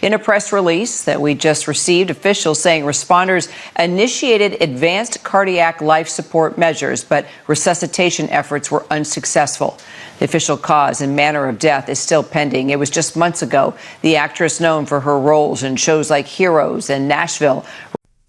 In a press release that we just received, officials saying responders initiated advanced cardiac life support measures, but resuscitation efforts were unsuccessful. The official cause and manner of death is still pending. It was just months ago the actress known for her roles in shows like Heroes and Nashville.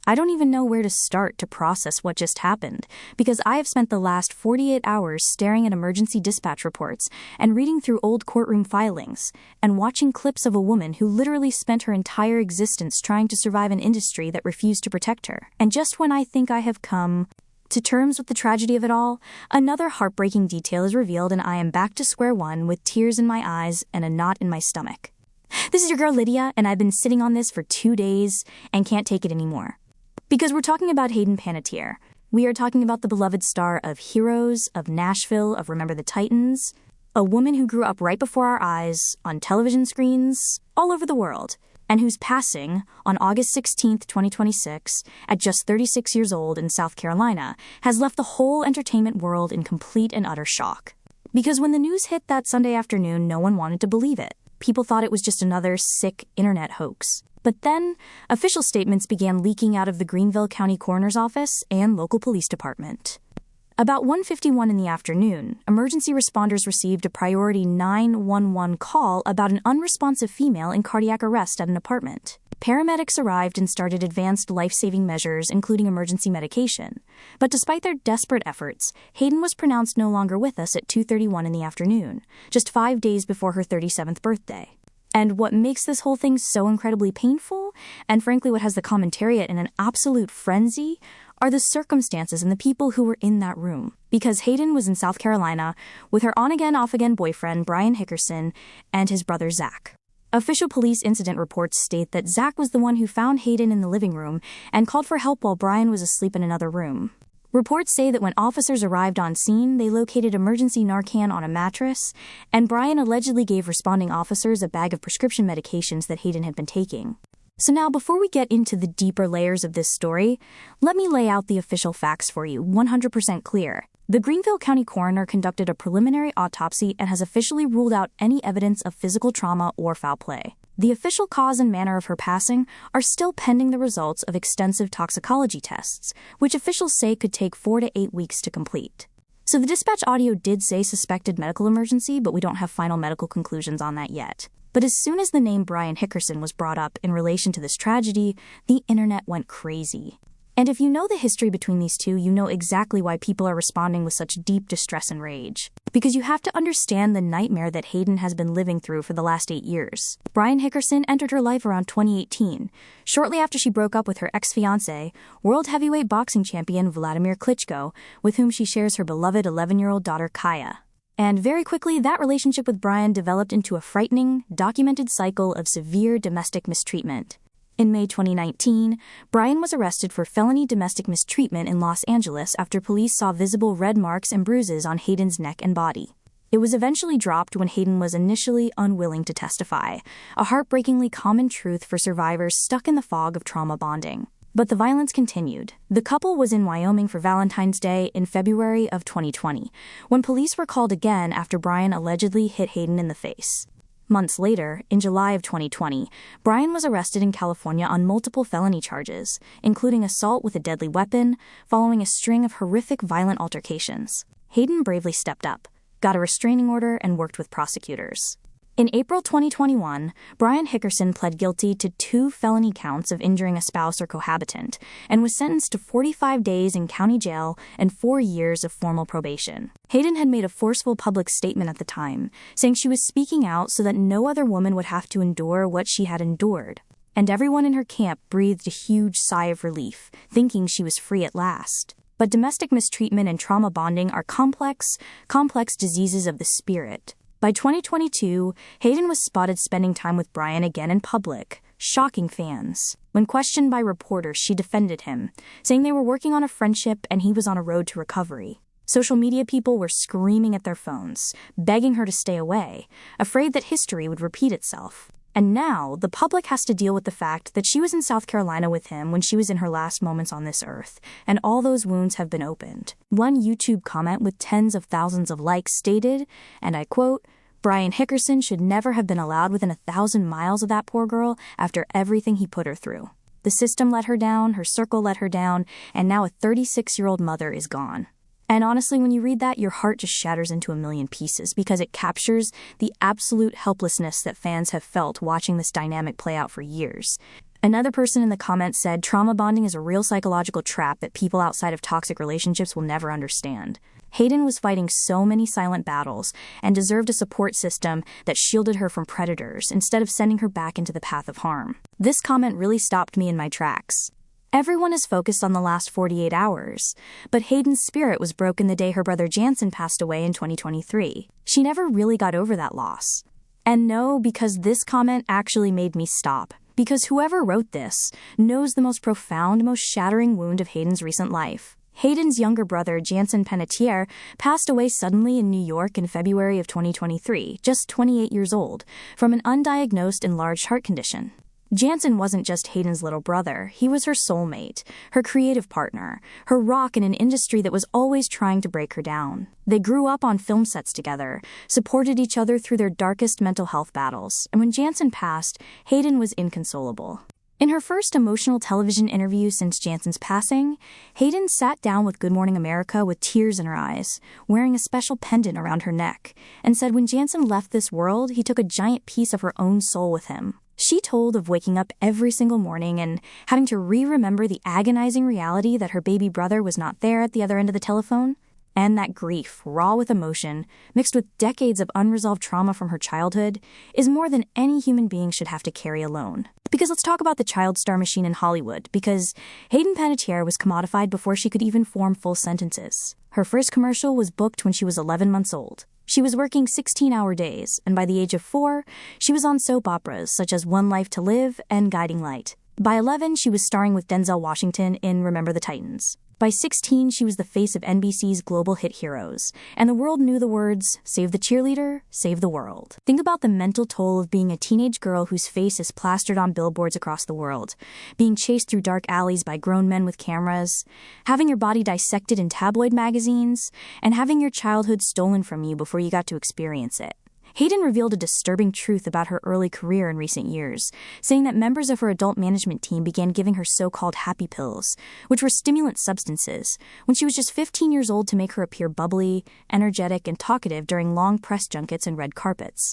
I don't even know where to start to process what just happened, because I have spent the last 48 hours staring at emergency dispatch reports and reading through old courtroom filings and watching clips of a woman who literally spent her entire existence trying to survive an industry that refused to protect her. And just when I think I have come to terms with the tragedy of it all, another heartbreaking detail is revealed, and I am back to square one with tears in my eyes and a knot in my stomach. This is your girl Lidia, and I've been sitting on this for 2 days and can't take it anymore. Because we're talking about Hayden Panettiere. We are talking about the beloved star of Heroes, of Nashville, of Remember the Titans, a woman who grew up right before our eyes on television screens all over the world, and whose passing on August 16th, 2026, at just 36 years old in South Carolina, has left the whole entertainment world in complete and utter shock. Because when the news hit that Sunday afternoon, no one wanted to believe it. People thought it was just another sick internet hoax. But then, official statements began leaking out of the Greenville County coroner's office and local police department. About 1:51 in the afternoon, emergency responders received a priority 911 call about an unresponsive female in cardiac arrest at an apartment. Paramedics arrived and started advanced life-saving measures, including emergency medication. But despite their desperate efforts, Hayden was pronounced no longer with us at 2:31 in the afternoon, just 5 days before her 37th birthday. And what makes this whole thing so incredibly painful, and frankly what has the commentariat in an absolute frenzy, are the circumstances and the people who were in that room. Because Hayden was in South Carolina with her on-again, off-again boyfriend, Brian Hickerson, and his brother, Zach. Official police incident reports state that Zach was the one who found Hayden in the living room and called for help while Brian was asleep in another room. Reports say that when officers arrived on scene, they located emergency Narcan on a mattress, and Brian allegedly gave responding officers a bag of prescription medications that Hayden had been taking. So now, before we get into the deeper layers of this story, let me lay out the official facts for you, 100% clear. The Greenville County coroner conducted a preliminary autopsy and has officially ruled out any evidence of physical trauma or foul play. The official cause and manner of her passing are still pending the results of extensive toxicology tests, which officials say could take 4 to 8 weeks to complete. So the dispatch audio did say suspected medical emergency, but we don't have final medical conclusions on that yet. But as soon as the name Brian Hickerson was brought up in relation to this tragedy, the internet went crazy. And if you know the history between these two, you know exactly why people are responding with such deep distress and rage. Because you have to understand the nightmare that Hayden has been living through for the last 8 years. Brian Hickerson entered her life around 2018, shortly after she broke up with her ex-fiancé, world heavyweight boxing champion Vladimir Klitschko, with whom she shares her beloved 11-year-old daughter Kaya. And very quickly, that relationship with Brian developed into a frightening, documented cycle of severe domestic mistreatment. In May 2019, Brian was arrested for felony domestic mistreatment in Los Angeles after police saw visible red marks and bruises on Hayden's neck and body. It was eventually dropped when Hayden was initially unwilling to testify, a heartbreakingly common truth for survivors stuck in the fog of trauma bonding. But the violence continued. The couple was in Wyoming for Valentine's Day in February of 2020, when police were called again after Brian allegedly hit Hayden in the face. Months later, in July of 2020, Brian was arrested in California on multiple felony charges, including assault with a deadly weapon, following a string of horrific violent altercations. Hayden bravely stepped up, got a restraining order, and worked with prosecutors. In April 2021, Brian Hickerson pled guilty to 2 felony counts of injuring a spouse or cohabitant and was sentenced to 45 days in county jail and 4 years of formal probation. Hayden had made a forceful public statement at the time, saying she was speaking out so that no other woman would have to endure what she had endured. And everyone in her camp breathed a huge sigh of relief, thinking she was free at last. But domestic mistreatment and trauma bonding are complex diseases of the spirit. By 2022, Hayden was spotted spending time with Brian again in public, shocking fans. When questioned by reporters, she defended him, saying they were working on a friendship and he was on a road to recovery. Social media people were screaming at their phones, begging her to stay away, afraid that history would repeat itself. And now, the public has to deal with the fact that she was in South Carolina with him when she was in her last moments on this earth, and all those wounds have been opened. One YouTube comment with tens of thousands of likes stated, and I quote, Brian Hickerson should never have been allowed within 1,000 miles of that poor girl after everything he put her through. The system let her down, her circle let her down, and now a 36-year-old mother is gone. And honestly, when you read that, your heart just shatters into a million pieces because it captures the absolute helplessness that fans have felt watching this dynamic play out for years. Another person in the comments said trauma bonding is a real psychological trap that people outside of toxic relationships will never understand. Hayden was fighting so many silent battles and deserved a support system that shielded her from predators instead of sending her back into the path of harm. This comment really stopped me in my tracks. Everyone is focused on the last 48 hours, but Hayden's spirit was broken the day her brother Jansen passed away in 2023. She never really got over that loss. And no, because this comment actually made me stop. Because whoever wrote this knows the most profound, most shattering wound of Hayden's recent life. Hayden's younger brother, Jansen Panettiere, passed away suddenly in New York in February of 2023, just 28 years old, from an undiagnosed enlarged heart condition. Jansen wasn't just Hayden's little brother, he was her soulmate, her creative partner, her rock in an industry that was always trying to break her down. They grew up on film sets together, supported each other through their darkest mental health battles, and when Jansen passed, Hayden was inconsolable. In her first emotional television interview since Jansen's passing, Hayden sat down with Good Morning America with tears in her eyes, wearing a special pendant around her neck, and said when Jansen left this world, he took a giant piece of her own soul with him. She told of waking up every single morning and having to re-remember the agonizing reality that her baby brother was not there at the other end of the telephone. And that grief, raw with emotion, mixed with decades of unresolved trauma from her childhood, is more than any human being should have to carry alone. Because let's talk about the child star machine in Hollywood, because Hayden Panettiere was commodified before she could even form full sentences. Her first commercial was booked when she was 11 months old. She was working 16-hour days, and by the age of 4, she was on soap operas such as One Life to Live and Guiding Light. By 11, she was starring with Denzel Washington in Remember the Titans. By 16, she was the face of NBC's global hit heroes, and the world knew the words, "Save the cheerleader, save the world." Think about the mental toll of being a teenage girl whose face is plastered on billboards across the world, being chased through dark alleys by grown men with cameras, having your body dissected in tabloid magazines, and having your childhood stolen from you before you got to experience it. Hayden revealed a disturbing truth about her early career in recent years, saying that members of her adult management team began giving her so-called happy pills, which were stimulant substances, when she was just 15 years old to make her appear bubbly, energetic, and talkative during long press junkets and red carpets.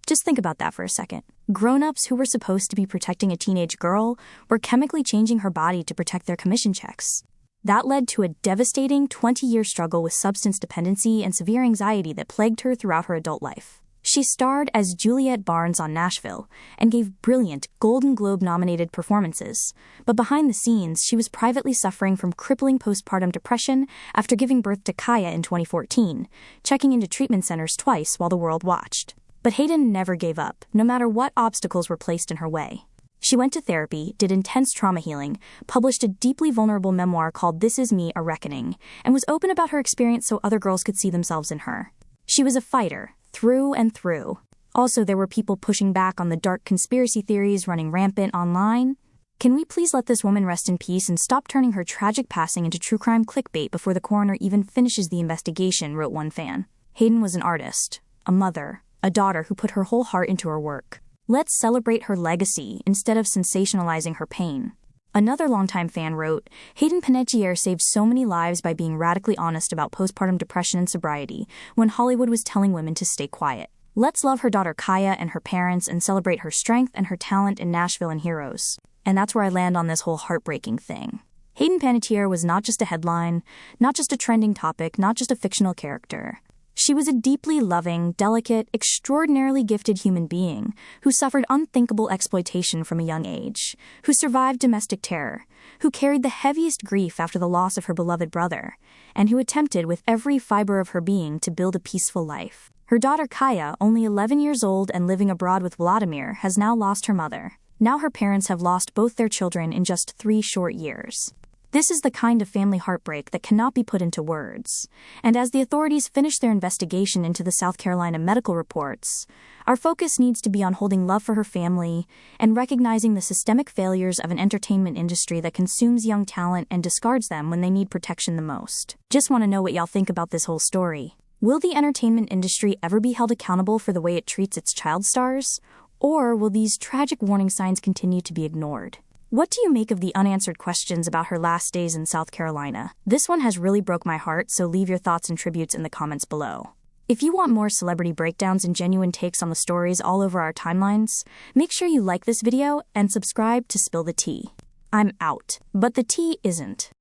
Just think about that for a second. Grown-ups who were supposed to be protecting a teenage girl were chemically changing her body to protect their commission checks. That led to a devastating 20-year struggle with substance dependency and severe anxiety that plagued her throughout her adult life. She starred as Juliette Barnes on Nashville and gave brilliant Golden Globe-nominated performances. But behind the scenes, she was privately suffering from crippling postpartum depression after giving birth to Kaya in 2014, checking into treatment centers twice while the world watched. But Hayden never gave up, no matter what obstacles were placed in her way. She went to therapy, did intense trauma healing, published a deeply vulnerable memoir called This Is Me, A Reckoning, and was open about her experience so other girls could see themselves in her. She was a fighter, through and through. Also, there were people pushing back on the dark conspiracy theories running rampant online. Can we please let this woman rest in peace and stop turning her tragic passing into true crime clickbait before the coroner even finishes the investigation, wrote one fan. Hayden was an artist, a mother, a daughter who put her whole heart into her work. Let's celebrate her legacy instead of sensationalizing her pain. Another longtime fan wrote, Hayden Panettiere saved so many lives by being radically honest about postpartum depression and sobriety when Hollywood was telling women to stay quiet. Let's love her daughter Kaya and her parents and celebrate her strength and her talent in Nashville and Heroes. And that's where I land on this whole heartbreaking thing. Hayden Panettiere was not just a headline, not just a trending topic, not just a fictional character. She was a deeply loving, delicate, extraordinarily gifted human being who suffered unthinkable exploitation from a young age, who survived domestic terror, who carried the heaviest grief after the loss of her beloved brother, and who attempted with every fiber of her being to build a peaceful life. Her daughter Kaya, only 11 years old and living abroad with Vladimir, has now lost her mother. Now her parents have lost both their children in just 3 short years. This is the kind of family heartbreak that cannot be put into words. And as the authorities finish their investigation into the South Carolina medical reports, our focus needs to be on holding love for her family and recognizing the systemic failures of an entertainment industry that consumes young talent and discards them when they need protection the most. Just want to know what y'all think about this whole story. Will the entertainment industry ever be held accountable for the way it treats its child stars? Or will these tragic warning signs continue to be ignored? What do you make of the unanswered questions about her last days in South Carolina? This one has really broke my heart, so leave your thoughts and tributes in the comments below. If you want more celebrity breakdowns and genuine takes on the stories all over our timelines, make sure you like this video and subscribe to Spill the Tea. I'm out, but the tea isn't.